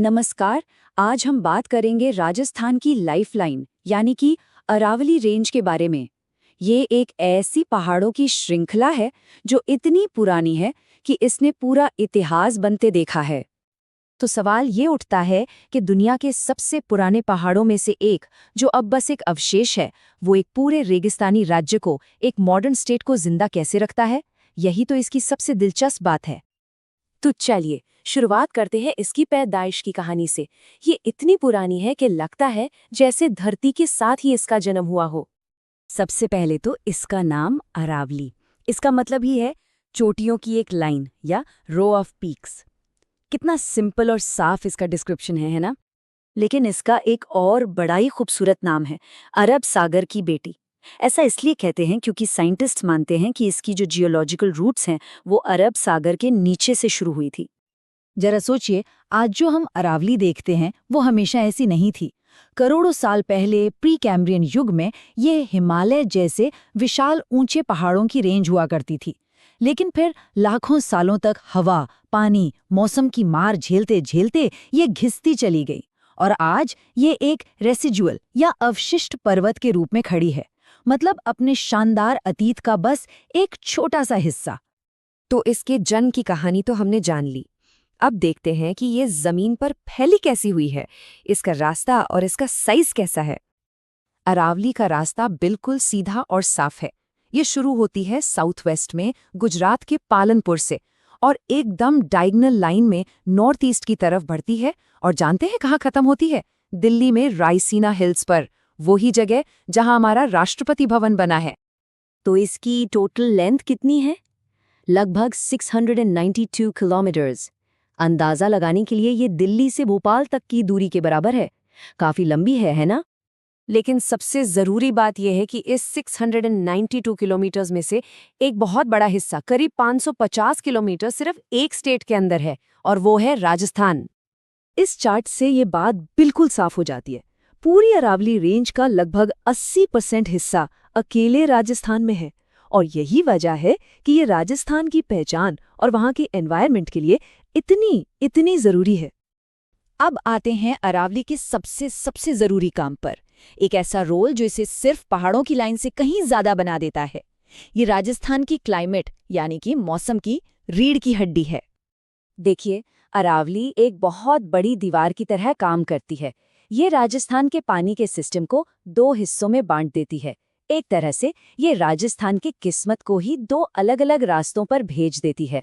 नमस्कार। आज हम बात करेंगे राजस्थान की लाइफलाइन यानी कि अरावली रेंज के बारे में। ये एक ऐसी पहाड़ों की श्रृंखला है जो इतनी पुरानी है कि इसने पूरा इतिहास बनते देखा है। तो सवाल ये उठता है कि दुनिया के सबसे पुराने पहाड़ों में से एक, जो अब बस एक अवशेष है, वो एक पूरे रेगिस्तानी राज्य को, एक मॉडर्न स्टेट को जिंदा कैसे रखता है? यही तो इसकी सबसे दिलचस्प बात है। तो चलिए शुरुआत करते हैं इसकी पैदाइश की कहानी से। ये इतनी पुरानी है कि लगता है जैसे धरती के साथ ही इसका जन्म हुआ हो। सबसे पहले तो इसका नाम अरावली, इसका मतलब ही है चोटियों की एक लाइन या रो ऑफ पीक्स। कितना सिंपल और साफ इसका डिस्क्रिप्शन है ना? लेकिन इसका एक और बड़ा ही खूबसूरत नाम है, अरब सागर की बेटी। ऐसा इसलिए कहते हैं क्योंकि साइंटिस्ट्स मानते हैं कि इसकी जो जियोलॉजिकल रूट्स हैं वो अरब सागर के नीचे से शुरू हुई थी। जरा सोचिए, आज जो हम अरावली देखते हैं वो हमेशा ऐसी नहीं थी। करोड़ों साल पहले प्री कैम्ब्रियन युग में ये हिमालय जैसे विशाल ऊंचे पहाड़ों की रेंज हुआ करती थी। लेकिन फिर लाखों सालों तक हवा, पानी, मौसम की मार झेलते झेलते ये घिसती चली गई और आज ये एक रेसिजुअल या अवशिष्ट पर्वत के रूप में खड़ी है। मतलब अपने शानदार अतीत का बस एक छोटा सा हिस्सा। तो इसके जन्म की कहानी तो हमने जान ली। अब देखते हैं कि ये जमीन पर फैली कैसी हुई है, इसका रास्ता और इसका साइज कैसा है। अरावली का रास्ता बिल्कुल सीधा और साफ है। ये शुरू होती है साउथ वेस्ट में गुजरात के पालनपुर से और एकदम डायगोनल लाइन में नॉर्थ ईस्ट की तरफ बढ़ती है। और जानते हैं कहाँ खत्म होती है? दिल्ली में रायसीना हिल्स पर, वही जगह जहां हमारा राष्ट्रपति भवन बना है। तो इसकी टोटल लेंथ कितनी है? लगभग 692 किलोमीटर्स। अंदाजा लगाने के लिए ये दिल्ली से भोपाल तक की दूरी के बराबर है। काफी लंबी है ना? लेकिन सबसे जरूरी बात यह है कि इस 692 किलोमीटर्स में से एक बहुत बड़ा हिस्सा, करीब 550 किलोमीटर, सिर्फ एक स्टेट के अंदर है और वो है राजस्थान। इस चार्ट से ये बात बिल्कुल साफ हो जाती है। पूरी अरावली रेंज का लगभग 80% हिस्सा अकेले राजस्थान में है और यही वजह है कि ये राजस्थान की पहचान और वहाँ के एनवायरनमेंट के लिए इतनी जरूरी है। अब आते हैं अरावली के सबसे जरूरी काम पर, एक ऐसा रोल जो इसे सिर्फ पहाड़ों की लाइन से कहीं ज्यादा बना देता है। ये राजस्थान की क्लाइमेट यानी कि मौसम की रीढ़ की हड्डी है। देखिए, अरावली एक बहुत बड़ी दीवार की तरह काम करती है। ये राजस्थान के पानी के सिस्टम को दो हिस्सों में बांट देती है। एक तरह से ये राजस्थान की किस्मत को ही दो अलग-अलग रास्तों पर भेज देती है।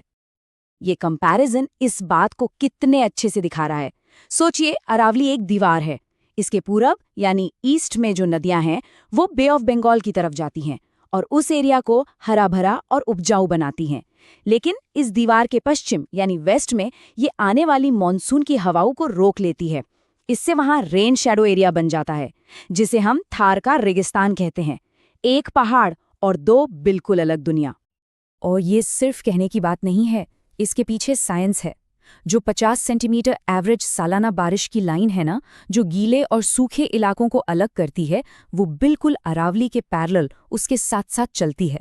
ये कंपैरिजन इस बात को कितने अच्छे से दिखा रहा है। सोचिए, अरावली एक दीवार है। इसके पूरब यानी ईस्ट में जो नदियां हैं वो बे ऑफ बंगाल की तरफ जाती हैं और उस एरिया को हरा भरा और उपजाऊ बनाती हैं। लेकिन इस दीवार के पश्चिम यानी वेस्ट में ये आने वाली मॉनसून की हवाओं को रोक लेती है। इससे वहां रेन शैडो एरिया बन जाता है, जिसे हम थार का रेगिस्तान कहते हैं। एक पहाड़ और दो बिल्कुल अलग दुनिया। और ये सिर्फ कहने की बात नहीं है, इसके पीछे साइंस है। जो 50 सेंटीमीटर एवरेज सालाना बारिश की लाइन है ना, जो गीले और सूखे इलाकों को अलग करती है, वो बिल्कुल अरावली के पैरेलल उसके साथ साथ चलती है।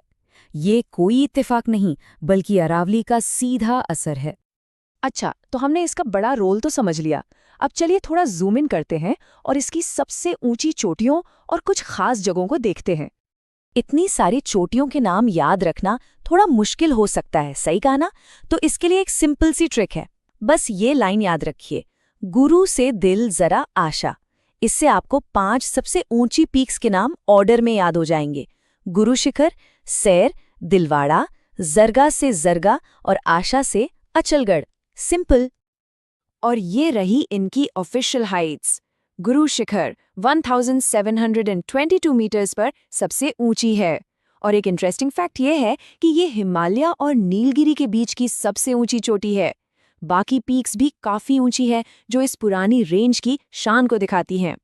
ये कोई इत्तेफाक नहीं, बल्कि अरावली का सीधा असर है। अच्छा, तो हमने इसका बड़ा रोल तो समझ लिया। अब चलिए थोड़ा जूम इन करते हैं और इसकी सबसे ऊंची चोटियों और कुछ खास जगहों को देखते हैं। इतनी सारी चोटियों के नाम याद रखना थोड़ा मुश्किल हो सकता है, सही कहा ना? तो इसके लिए एक सिंपल सी ट्रिक है। बस ये लाइन याद रखिए, गुरु से दिल जरा आशा। इससे आपको 5 सबसे ऊंची पीक्स के नाम ऑर्डर में याद हो जाएंगे। गुरु शिखर, सैर, दिलवाड़ा, जरगा से जरगा और आशा से अचलगढ़। सिंपल। और ये रही इनकी official Heights. Guru Shikhar 1722 metres पर सबसे ऊंची है। और एक इंटरेस्टिंग फैक्ट ये है कि ये हिमालय और नीलगिरी के बीच की सबसे ऊंची चोटी है। बाकी पीक्स भी काफी ऊंची है, जो इस पुरानी रेंज की शान को दिखाती हैं।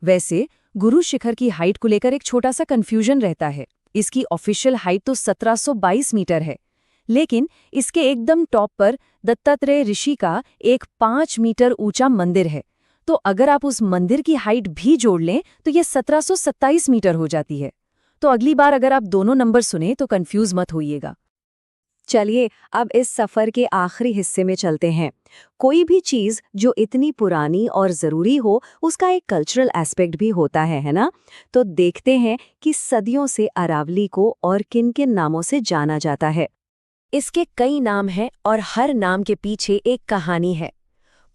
वैसे गुरु शिखर की हाइट को लेकर एक छोटा सा कंफ्यूजन रहता है। इसकी ऑफिशियल हाइट तो 1722 मीटर है, लेकिन इसके एकदम टॉप पर दत्तात्रेय ऋषि का एक 5 मीटर ऊंचा मंदिर है। तो अगर आप उस मंदिर की हाइट भी जोड़ लें तो ये 1727 मीटर हो जाती है। तो अगली बार अगर आप दोनों नंबर सुने तो कंफ्यूज मत होइएगा। चलिए अब इस सफर के आखिरी हिस्से में चलते हैं। कोई भी चीज जो इतनी पुरानी और जरूरी हो, उसका एक कल्चरल एस्पेक्ट भी होता है ना? तो देखते हैं कि सदियों से अरावली को और किन-किन नामों से जाना जाता है। इसके कई नाम हैं और हर नाम के पीछे एक कहानी है।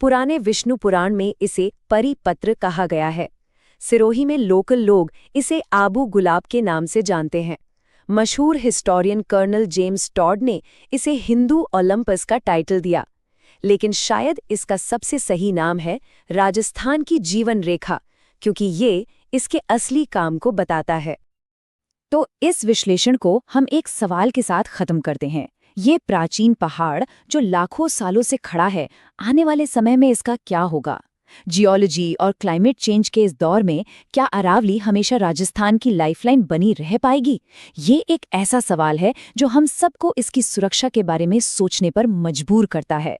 पुराने विष्णु पुराण में इसे परिपत्र कहा गया है। सिरोही में लोकल लोग इसे आबू गुलाब के नाम से जानते हैं। मशहूर हिस्टोरियन कर्नल जेम्स टॉड ने इसे हिंदू ओलंपस का टाइटल दिया, लेकिन शायद इसका सबसे सही नाम है राजस्थान की जीवन रेखा, क्योंकि ये इसके असली काम को बताता है। तो इस विश्लेषण को हम एक सवाल के साथ खत्म करते हैं। ये प्राचीन पहाड़ जो लाखों सालों से खड़ा है, आने वाले समय में इसका क्या होगा? जियोलॉजी और क्लाइमेट चेंज के इस दौर में क्या अरावली हमेशा राजस्थान की लाइफलाइन बनी रह पाएगी? ये एक ऐसा सवाल है जो हम सबको इसकी सुरक्षा के बारे में सोचने पर मजबूर करता है।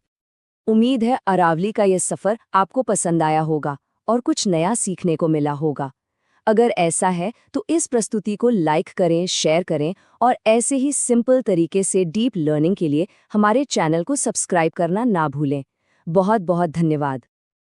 उम्मीद है अरावली का यह सफर आपको पसंद आया होगा और कुछ नया सीखने को मिला होगा। अगर ऐसा है तो इस प्रस्तुति को लाइक करें, शेयर करें और ऐसे ही सिंपल तरीके से डीप लर्निंग के लिए हमारे चैनल को सब्सक्राइब करना ना भूलें। बहुत बहुत धन्यवाद।